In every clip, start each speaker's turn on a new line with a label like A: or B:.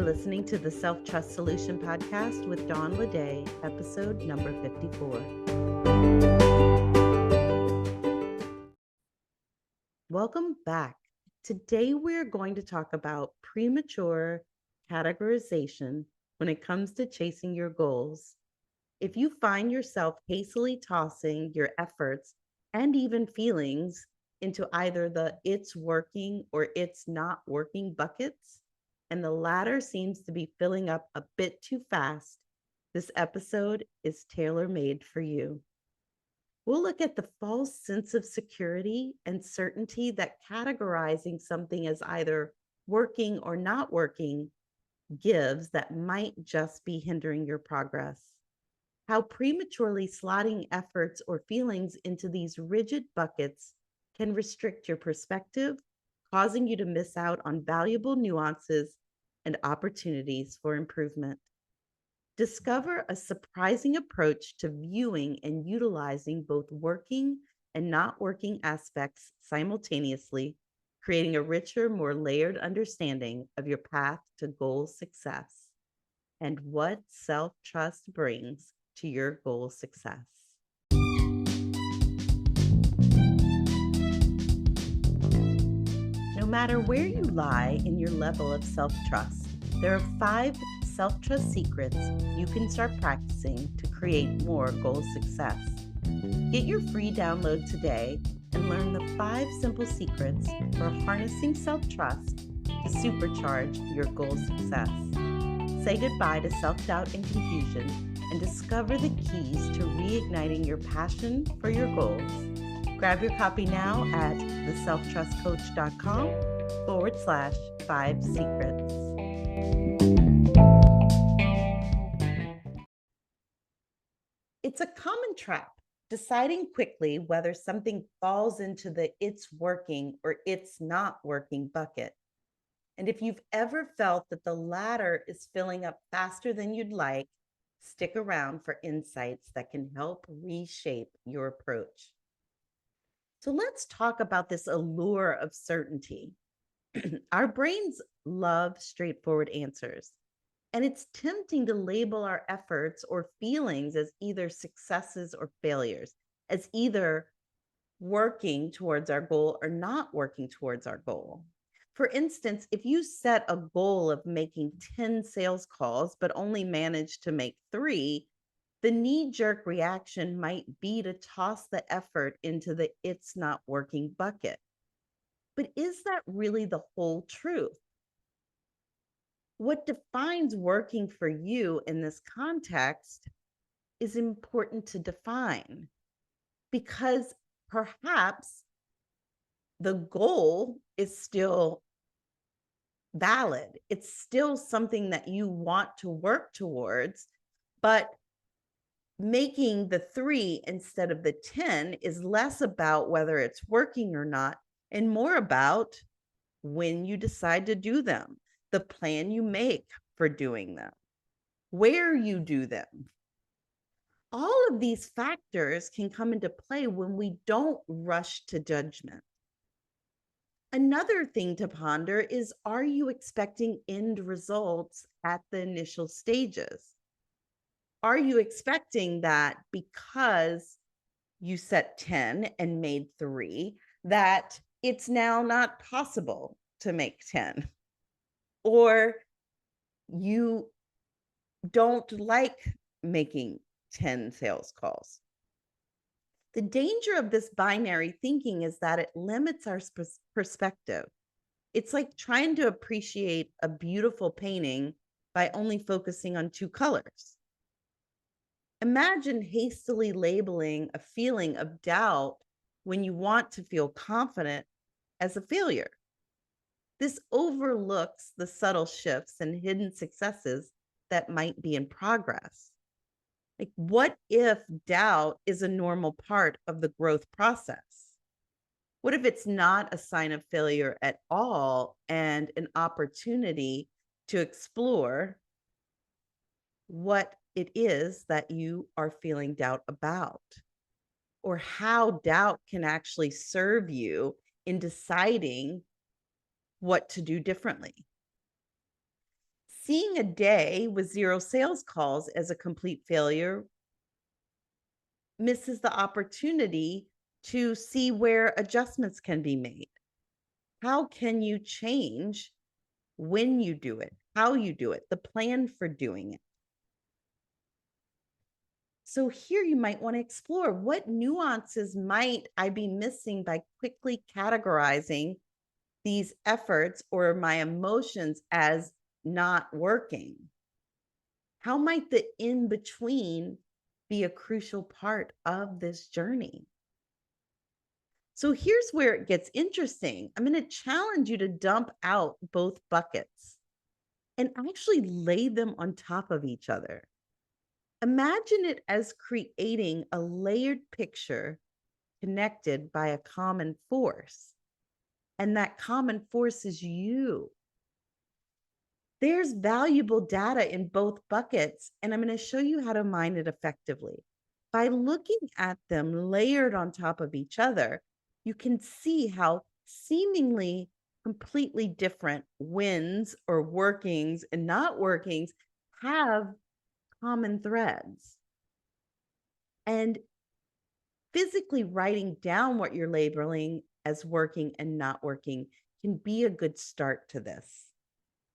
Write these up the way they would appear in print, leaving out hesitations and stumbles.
A: are listening to the Self-Trust Solution Podcast with Dawn Leday, episode number 54. Welcome back. Today we're going to talk about premature categorization when it comes to chasing your goals. If you find yourself hastily tossing your efforts and even feelings into either the it's working or it's not working buckets, and the latter seems to be filling up a bit too fast, this episode is tailor-made for you. We'll look at the false sense of security and certainty that categorizing something as either working or not working gives that might just be hindering your progress. How prematurely slotting efforts or feelings into these rigid buckets can restrict your perspective, causing you to miss out on valuable nuances and opportunities for improvement. Discover a surprising approach to viewing and utilizing both working and not working aspects simultaneously, creating a richer, more layered understanding of your path to goal success and what self-trust brings to your goal success. No matter where you lie in your level of self-trust, there are 5 self-trust secrets you can start practicing to create more goal success. Get your free download today and learn the 5 simple secrets for harnessing self-trust to supercharge your goal success. Say goodbye to self-doubt and confusion and discover the keys to reigniting your passion for your goals. Grab your copy now at theselftrustcoach.com/5 secrets. It's a common trap, deciding quickly whether something falls into the it's working or it's not working bucket. And if you've ever felt that the latter is filling up faster than you'd like, stick around for insights that can help reshape your approach. So let's talk about this allure of certainty. Our brains love straightforward answers, and it's tempting to label our efforts or feelings as either successes or failures, as either working towards our goal or not working towards our goal. For instance, if you set a goal of making 10 sales calls, but only manage to make 3, the knee-jerk reaction might be to toss the effort into the it's not working bucket. But is that really the whole truth? What defines working for you in this context is important to define, because perhaps the goal is still valid. It's still something that you want to work towards, but making the 3 instead of the 10 is less about whether it's working or not, and more about when you decide to do them, the plan you make for doing them, where you do them. All of these factors can come into play when we don't rush to judgment. Another thing to ponder is, are you expecting end results at the initial stages? Are you expecting that because you set 10 and made 3, that it's now not possible to make 10? Or you don't like making 10 sales calls? The danger of this binary thinking is that it limits our perspective. It's like trying to appreciate a beautiful painting by only focusing on 2 colors. Imagine hastily labeling a feeling of doubt when you want to feel confident as a failure. This overlooks the subtle shifts and hidden successes that might be in progress. Like, what if doubt is a normal part of the growth process? What if it's not a sign of failure at all and an opportunity to explore what it is that you are feeling doubt about, or how doubt can actually serve you in deciding what to do differently? Seeing a day with zero sales calls as a complete failure misses the opportunity to see where adjustments can be made. How can you change when you do it, how you do it, the plan for doing it? So, here you might want to explore what nuances might I be missing by quickly categorizing these efforts or my emotions as not working? How might the in between be a crucial part of this journey? So here's where it gets interesting. I'm going to challenge you to dump out both buckets and actually lay them on top of each other. Imagine it as creating a layered picture connected by a common force. And that common force is you. There's valuable data in both buckets, and I'm going to show you how to mine it effectively. By looking at them layered on top of each other, you can see how seemingly completely different wins or workings and not workings have common threads. And physically writing down what you're labeling as working and not working can be a good start to this.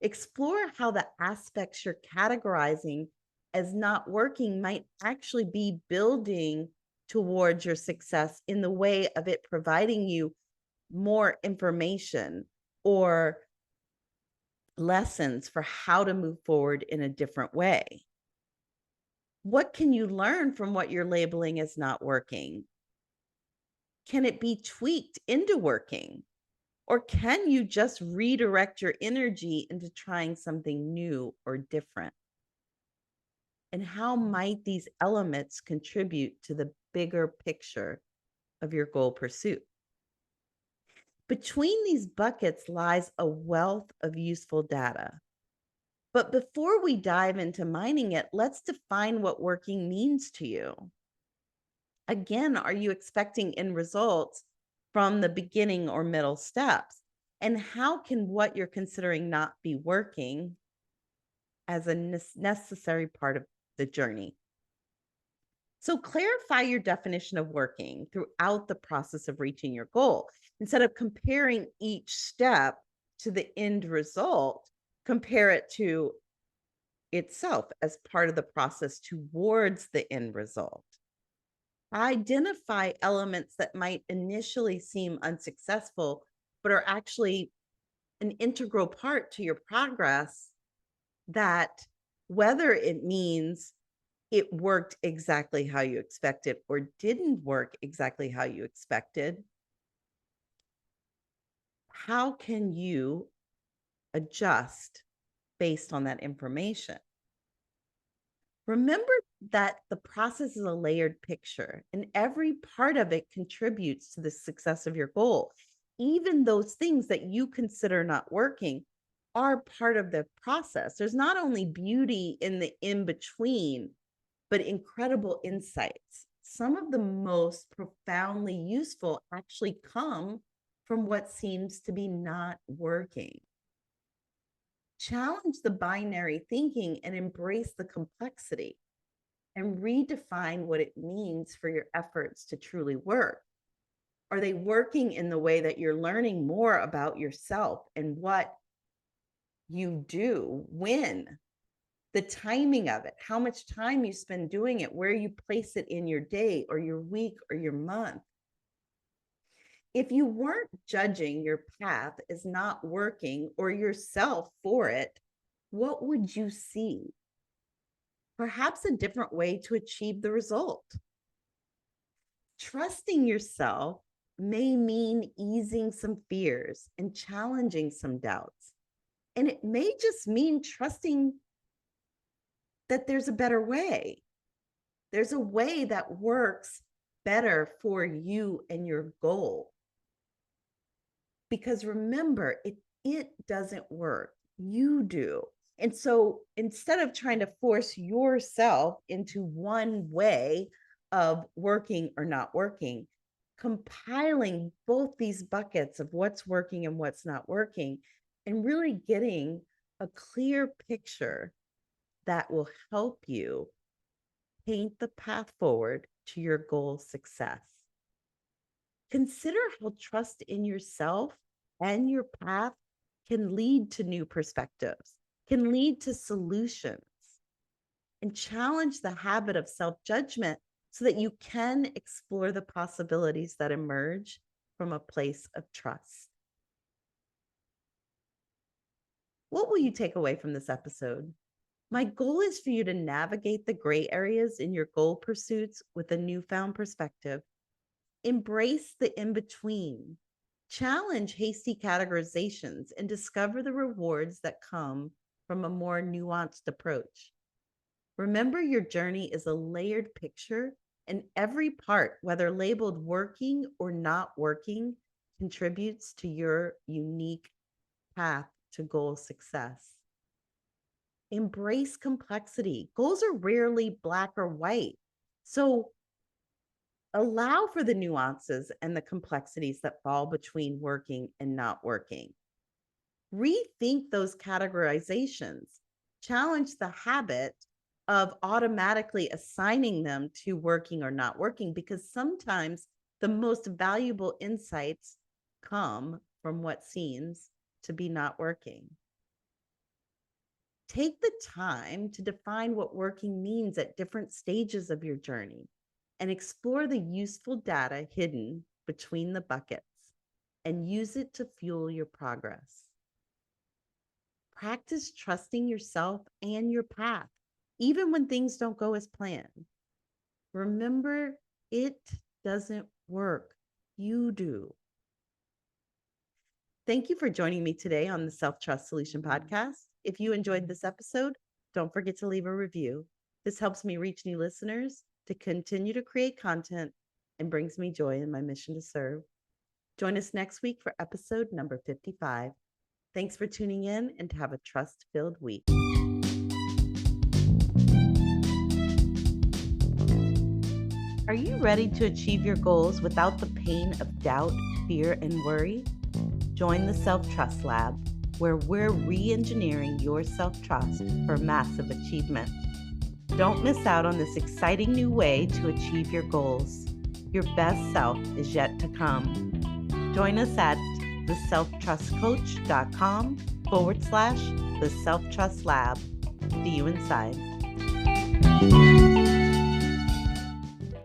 A: Explore how the aspects you're categorizing as not working might actually be building towards your success in the way of it providing you more information or lessons for how to move forward in a different way. What can you learn from what you're labeling as not working? Can it be tweaked into working? Or can you just redirect your energy into trying something new or different? And how might these elements contribute to the bigger picture of your goal pursuit? Between these buckets lies a wealth of useful data. But before we dive into mining it, let's define what working means to you. Again, are you expecting end results from the beginning or middle steps? And how can what you're considering not be working as a necessary part of the journey? So clarify your definition of working throughout the process of reaching your goal. Instead of comparing each step to the end result, compare it to itself as part of the process towards the end result. Identify elements that might initially seem unsuccessful, but are actually an integral part to your progress, that whether it means it worked exactly how you expected or didn't work exactly how you expected, how can you adjust based on that information? Remember that the process is a layered picture, and every part of it contributes to the success of your goal. Even those things that you consider not working are part of the process. There's not only beauty in the in between, but incredible insights. Some of the most profoundly useful actually come from what seems to be not working. Challenge the binary thinking and embrace the complexity, and redefine what it means for your efforts to truly work. Are they working in the way that you're learning more about yourself and what you do, when, the timing of it, how much time you spend doing it, where you place it in your day or your week or your month? If you weren't judging your path as not working or yourself for it, what would you see? Perhaps a different way to achieve the result. Trusting yourself may mean easing some fears and challenging some doubts. And it may just mean trusting that there's a better way. There's a way that works better for you and your goal. Because remember, it doesn't work. You do. And so instead of trying to force yourself into one way of working or not working, compiling both these buckets of what's working and what's not working, and really getting a clear picture that will help you paint the path forward to your goal success. Consider how trust in yourself and your path can lead to new perspectives, can lead to solutions, and challenge the habit of self-judgment so that you can explore the possibilities that emerge from a place of trust. What will you take away from this episode? My goal is for you to navigate the gray areas in your goal pursuits with a newfound perspective. Embrace the in between, challenge hasty categorizations, and discover the rewards that come from a more nuanced approach. Remember, your journey is a layered picture, and every part, whether labeled working or not working, contributes to your unique path to goal success. Embrace complexity. Goals are rarely black or white. So allow for the nuances and the complexities that fall between working and not working. Rethink those categorizations. Challenge the habit of automatically assigning them to working or not working, because sometimes the most valuable insights come from what seems to be not working. Take the time to define what working means at different stages of your journey and explore the useful data hidden between the buckets and use it to fuel your progress. Practice trusting yourself and your path, even when things don't go as planned. Remember, it doesn't work. You do. Thank you for joining me today on the Self-Trust Solution Podcast. If you enjoyed this episode, don't forget to leave a review. This helps me reach new listeners, to continue to create content, and brings me joy in my mission to serve. Join us next week for episode number 55. Thanks for tuning in, and have a trust-filled week. Are you ready to achieve your goals without the pain of doubt, fear, and worry? Join the Self-Trust Lab, where we're re-engineering your self-trust for massive achievement. Don't miss out on this exciting new way to achieve your goals. Your best self is yet to come. Join us at theselftrustcoach.com/the Self-Trust Lab. See you inside.